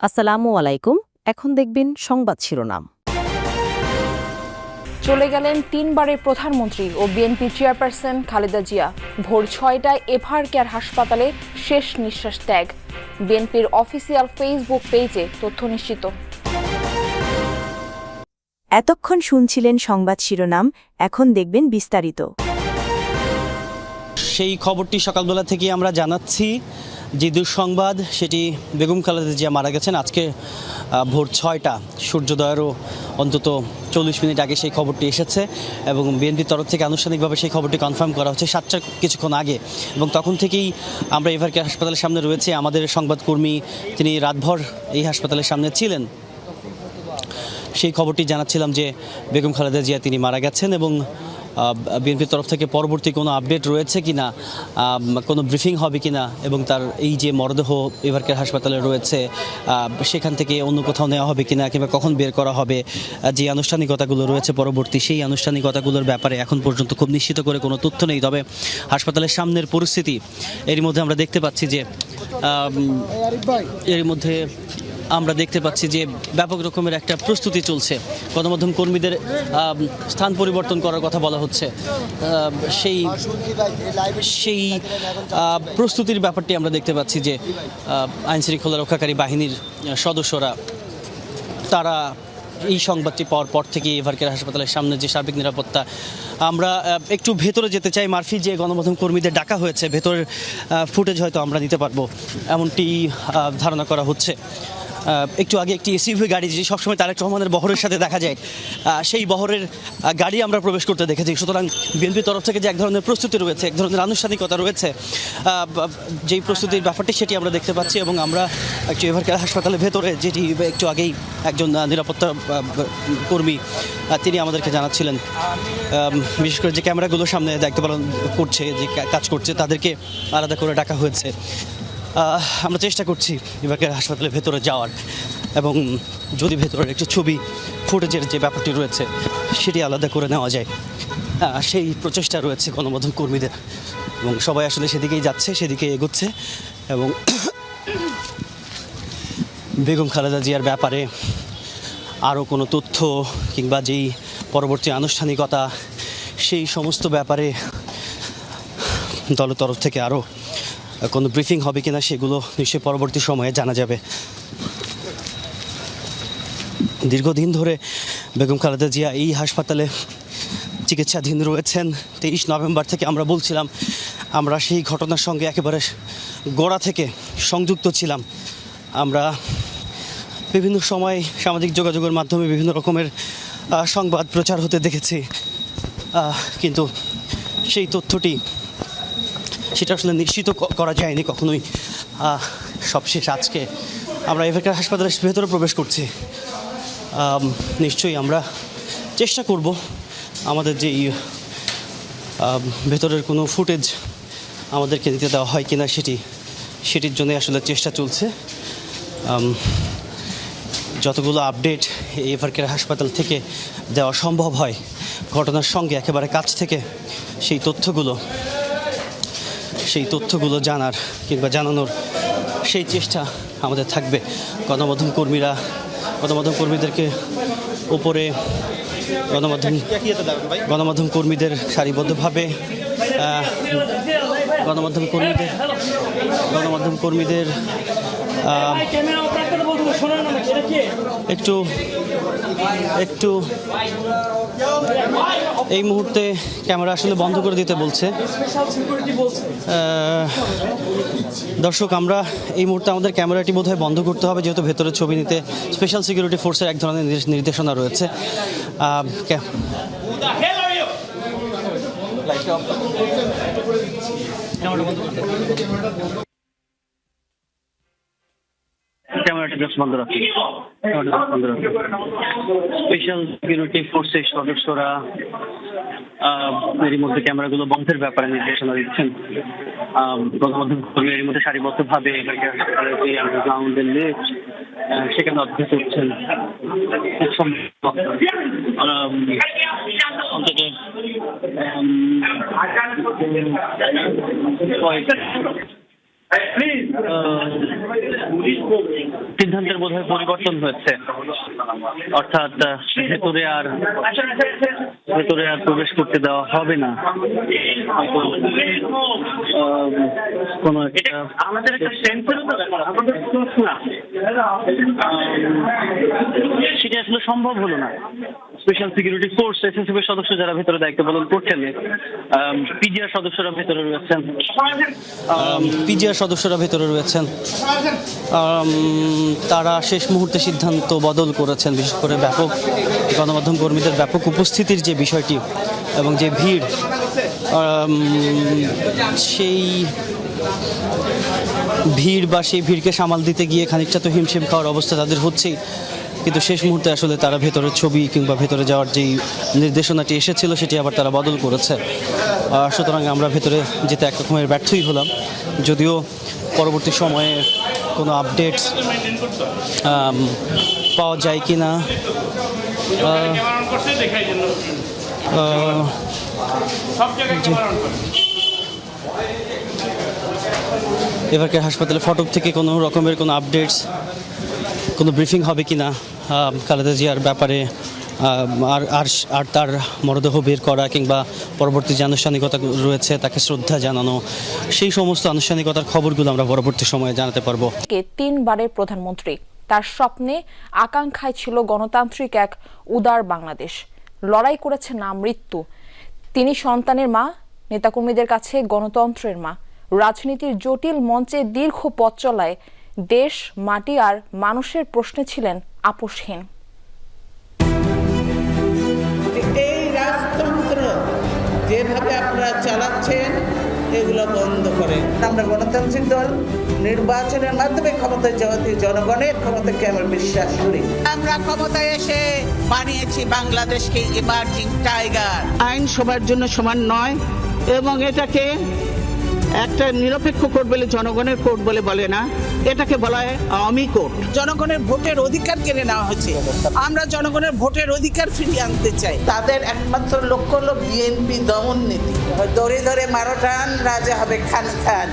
আসসালামু আলাইকুম। এখন দেখবেন সংবাদ শিরোনাম। চলে গেলেন তিনবারের প্রধানমন্ত্রী ও বিএনপি চেয়ারপারসন খালেদা জিয়া। ভোর 6টায় এভার কেয়ার হাসপাতালে শেষ নিঃশ্বাস ত্যাগ। বিএনপির অফিসিয়াল ফেসবুক পেজে তথ্য নিশ্চিত। এতক্ষণ শুনছিলেন সংবাদ শিরোনাম, এখন দেখবেন বিস্তারিত। সেই খবরটি সকালবেলা থেকে আমরা জানাচ্ছি যে দুঃসংবাদ, সেটি বেগম খালেদা জিয়া মারা গেছেন আজকে ভোর 6টা, সূর্যোদয়েরও অন্তত 40 মিনিট আগে সেই খবরটি এসেছে এবং বিএনপির তরফ থেকে আনুষ্ঠানিকভাবে সেই খবরটি কনফার্ম করা হচ্ছে 7টার কিছুক্ষণ আগে। এবং তখন থেকেই আমরা এভার কেয়ার হাসপাতালের সামনে রয়েছে। আমাদের সংবাদকর্মী তিনি রাতভর এই হাসপাতালের সামনে ছিলেন। সেই খবরটি জানাচ্ছিলাম যে বেগম খালেদা জিয়া তিনি মারা গেছেন এবং বিএনপির তরফ থেকে পরবর্তী কোনো আপডেট রয়েছে কিনা, কোনো ব্রিফিং হবে কিনা, এবং তার এই যে মরদেহ এভার কেয়ার হাসপাতালে রয়েছে সেখান থেকে অন্য কোথাও নেওয়া হবে কিনা কিংবা কখন বের করা হবে, যে আনুষ্ঠানিকতাগুলো রয়েছে পরবর্তী সেই আনুষ্ঠানিকতাগুলোর ব্যাপারে এখন পর্যন্ত খুব নিশ্চিত করে কোনো তথ্য নেই। তবে হাসপাতালের সামনের পরিস্থিতি এর মধ্যে আমরা দেখতে পাচ্ছি যে আমরা দেখতে পাচ্ছি যে ব্যাপক রকমের একটা প্রস্তুতি চলছে। গণমাধ্যম কর্মীদের স্থান পরিবর্তন করার কথা বলা হচ্ছে। সেই প্রস্তুতির ব্যাপারটি আমরা দেখতে পাচ্ছি যে আইনশৃঙ্খলা রক্ষাকারী বাহিনীর সদস্যরা তারা এই সংবাদটি পাওয়ার পর থেকে এভার কেয়ার হাসপাতালের সামনে যে সার্বিক নিরাপত্তা, আমরা একটু ভেতরে যেতে চাই। মারফি যে গণমাধ্যম কর্মীদের ডাকা হয়েছে, ভেতরের ফুটেজ হয়তো আমরা নিতে পারবো এমনটি ধারণা করা হচ্ছে। একটু আগে একটি এসইউভি গাড়ি, যে সবসময় তারেক রহমানের বহরের সাথে দেখা যায়, সেই বহরের গাড়ি আমরা প্রবেশ করতে দেখেছি। সুতরাং বিএনপির তরফ থেকে যে এক ধরনের প্রস্তুতি রয়েছে, এক ধরনের আনুষ্ঠানিকতা রয়েছে, যেই প্রস্তুতির ব্যাপারটি সেটি আমরা দেখতে পাচ্ছি। এবং আমরা একটু এভার কেয়ার হাসপাতালের ভেতরে, যেটি একটু আগেই একজন নিরাপত্তা কর্মী তিনি আমাদেরকে জানাচ্ছিলেন, বিশেষ করে যে ক্যামেরাগুলোর সামনে দায়িত্ব পালন করছে, যে কাজ করছে, তাদেরকে আলাদা করে ডাকা হয়েছে। আমরা চেষ্টা করছি এভার কেয়ার হাসপাতালের ভেতরে যাওয়ার, এবং যদি ভেতরের একটু ছবি ফুটেজের যে ব্যাপারটি রয়েছে সেটি আলাদা করে নেওয়া যায়, সেই প্রচেষ্টা রয়েছে গণমাধ্যম কর্মীদের। এবং সবাই আসলে সেদিকেই যাচ্ছে, সেদিকে এগোচ্ছে। এবং বেগম খালেদা জিয়ার ব্যাপারে আরও কোনো তথ্য কিংবা যেই পরবর্তী আনুষ্ঠানিকতা, সেই সমস্ত ব্যাপারে দলের তরফ থেকে আরও কোনো ব্রিফিং হবে কিনা সেগুলো নিশ্চয়ই পরবর্তী সময়ে জানা যাবে। দীর্ঘদিন ধরে বেগম খালেদা জিয়া এই হাসপাতালে চিকিৎসাধীন রয়েছেন। 23 নভেম্বর থেকে আমরা বলছিলাম, আমরা সেই ঘটনার সঙ্গে একেবারে গোড়া থেকে সংযুক্ত ছিলাম। আমরা বিভিন্ন সময় সামাজিক যোগাযোগের মাধ্যমে বিভিন্ন রকমের সংবাদ প্রচার হতে দেখেছি, কিন্তু সেই তথ্যটি সেটা আসলে নিশ্চিত করা যায়নি কখনোই। সবশেষ আজকে আমরা এভার কেয়ার হাসপাতালের ভেতরে প্রবেশ করছি। নিশ্চয়ই আমরা চেষ্টা করব আমাদের যেই ভেতরের কোনো ফুটেজ আমাদেরকে দিতে দেওয়া হয় কিনা সেটির জন্য আসলে চেষ্টা চলছে। যতগুলো আপডেট এভার কেয়ার হাসপাতাল থেকে দেওয়া সম্ভব হয় ঘটনার সঙ্গে একেবারে কাছ থেকে, সেই তথ্যগুলো জানার কিংবা জানানোর সেই চেষ্টা আমাদের থাকবে। গণমাধ্যম কর্মীদেরকে উপরে গণমাধ্যম কর্মীদের সারিবদ্ধভাবে গণমাধ্যম কর্মীদের একটু এই মুহূর্তে ক্যামেরা আসলে বন্ধ করে দিতে বলছে। দর্শক, আমরা এই মুহূর্তে আমাদের ক্যামেরাটি বোধহয় বন্ধ করতে হবে, যেহেতু ভেতরে ছবি নিতে স্পেশাল সিকিউরিটি ফোর্সের এক ধরনের নির্দেশনা রয়েছে। ক্যামেরাটি বন্ধ রাখি। স্পেশাল সিকিউরিটি ফোর্সের সদস্যরা এর মধ্যে ক্যামেরাগুলো বন্ধের ব্যাপারে নির্দেশনা দিচ্ছেন। গণমাধ্যম কর্মী এর মধ্যে সারিবদ্ধভাবে গ্রাউন্ডের লিফট সেখানে অধ্যক্ষ হচ্ছেন। অন্তত সিদ্ধান্তের বোধহয় পরিবর্তন হয়েছে, অর্থাৎ ভেতরে আর প্রবেশ করতে দেওয়া হবে না। কোনো আমাদের একটা সেন্সের সেটা আসলে সম্ভব হলো না। স্পেশাল সিকিউরিটি ফোর্স এসএসএফ এর সদস্য যারা ভেতরে দায়িত্ব পালন করছেন, পিজিআর সদস্যরা ভেতরে রয়েছেন, তারা শেষ মুহূর্তে সিদ্ধান্ত বদল করেছেন। বিশেষ করে ব্যাপক গণমাধ্যম কর্মীদের ব্যাপক উপস্থিতির যে বিষয়টি এবং যে ভিড়, সেই ভিড়কে সামাল দিতে গিয়ে খানিকটা তো হিমশিম খাওয়ার অবস্থা তাদের হচ্ছেই, কিন্তু শেষ মুহূর্তে আসলে তারা ভেতরের ছবি কিংবা ভেতরে যাওয়ার যেই নির্দেশনাটি এসেছিল সেটি আবার তারা বদল করেছে। সুতরাং আমরা ভেতরে যেতে এক রকমের ব্যর্থই হলাম। যদিও পরবর্তী সময়ে কোনো আপডেটস পাওয়া যায় কি না, এবারকার হাসপাতালে ফটক থেকে কোনো রকমের কোনো আপডেটস, কোনো ব্রিফিং হবে কি না খালেদা জিয়ার ব্যাপারে, আর তার মরদেহ বের করা কিংবা পরবর্তী যে আনুষ্ঠানিকতা রয়েছে তাকে শ্রদ্ধা জানানো, সেই সমস্ত আনুষ্ঠানিকতার খবরগুলো আমরা পরবর্তী সময়ে জানাতে পারবো। 3 বারের প্রধানমন্ত্রী, তার স্বপ্নে আকাঙ্ক্ষায় ছিল গণতান্ত্রিক এক উদার বাংলাদেশ। লড়াই করেছে না মৃত্যু। তিনি সন্তানের মা, নেতাকর্মীদের কাছে গণতন্ত্রের মা। রাজনীতির জটিল মঞ্চে দীর্ঘ পথ চলায় দেশ, মাটি আর মানুষের প্রশ্নে ছিলেন আপোষহীন। এই রাজতন্ত্র যেভাবে আপনারা চালাচ্ছেন এগুলো বন্ধ করেন। আমরা গণতান্ত্রিক দল, নির্বাচনের মাধ্যমে ক্ষমতায় যাওয়া দিয়ে জনগণের ক্ষমতাকে আমরা বিশ্বাস করি। আমরা ক্ষমতায় এসে বানিয়েছি বাংলাদেশকে ইমার্জিং টাইগার। আইন সবার জন্য সমান নয় এবং এটাকে একটা নিরপেক্ষ কোর্ট বলে জনগণের কোর্ট বলে না, এটাকে বলা হয় আওয়ামী কোর্ট। জনগণের ভোটের অধিকার কেড়ে নেওয়া হয়েছে। আমরা জনগণের ভোটের অধিকার ফিরিয়ে আনতে চাই। তাদের একমাত্র লক্ষ্য হলো বিএনপি দমন নীতি। ধরে ধরে মারোটান রাজা হবে খান খান,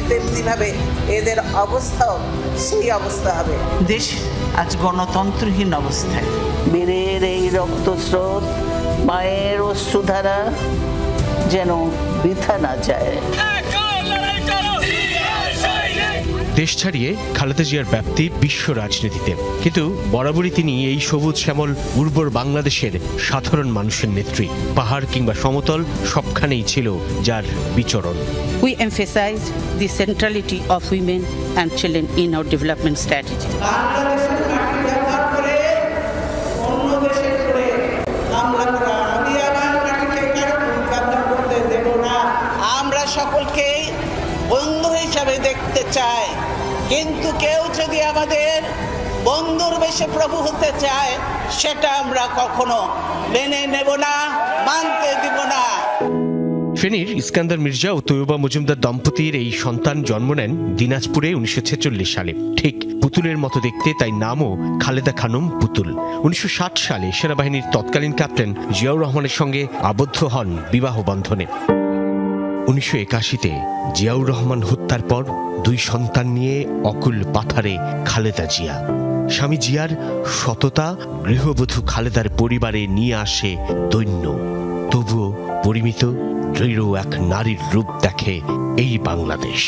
তেমনি ভাবে এদের অবস্থাও সেই অবস্থা হবে। দেশ আজ গণতন্ত্রহীন অবস্থায়। বীরের এই রক্তস্রোত, মায়ের অশ্রুধারা যেন বৃথা না যায়। দেশ ছাড়িয়ে খালেদা জিয়ার ব্যাপ্তি বিশ্ব রাজনীতিতে, কিন্তু বরাবরই তিনি এই সবুজ শ্যামল উর্বর বাংলাদেশের সাধারণ মানুষের নেত্রী। পাহাড় কিংবা সমতল সবখানেই ছিল যার বিচরণ। We emphasize the centrality of women and children in our development strategy. আমরা সকলকে বন্ধু হিসাবে দেখতে চাই, কিন্তু কেউ যদি আমাদের বন্ধুর বেশে প্রভু হতে চায় সেটা আমরা কখনো মেনে নেব না, মানতে দিব না। ফেনীর ইস্কান্দার মির্জা ও তৈয়বা মজুমদার দম্পতির এই সন্তান জন্ম নেন দিনাজপুরে 1946 সালে। ঠিক পুতুলের মতো দেখতে, তাই নামও খালেদা খানম পুতুল। 1960 সালে সেনাবাহিনীর তৎকালীন ক্যাপ্টেন জিয়াউর রহমানের সঙ্গে আবদ্ধ হন বিবাহ বন্ধনে। 1981-তে জিয়াউর রহমান হত্যার পর 2 সন্তান নিয়ে অকুল পাথারে খালেদা জিয়া। স্বামী জিয়ার সততা গৃহবধূ খালেদার পরিবারে নিয়ে আসে দৈন্য। তবুও পরিমিত দৃঢ় এক নারীর রূপ দেখে এই বাংলাদেশ।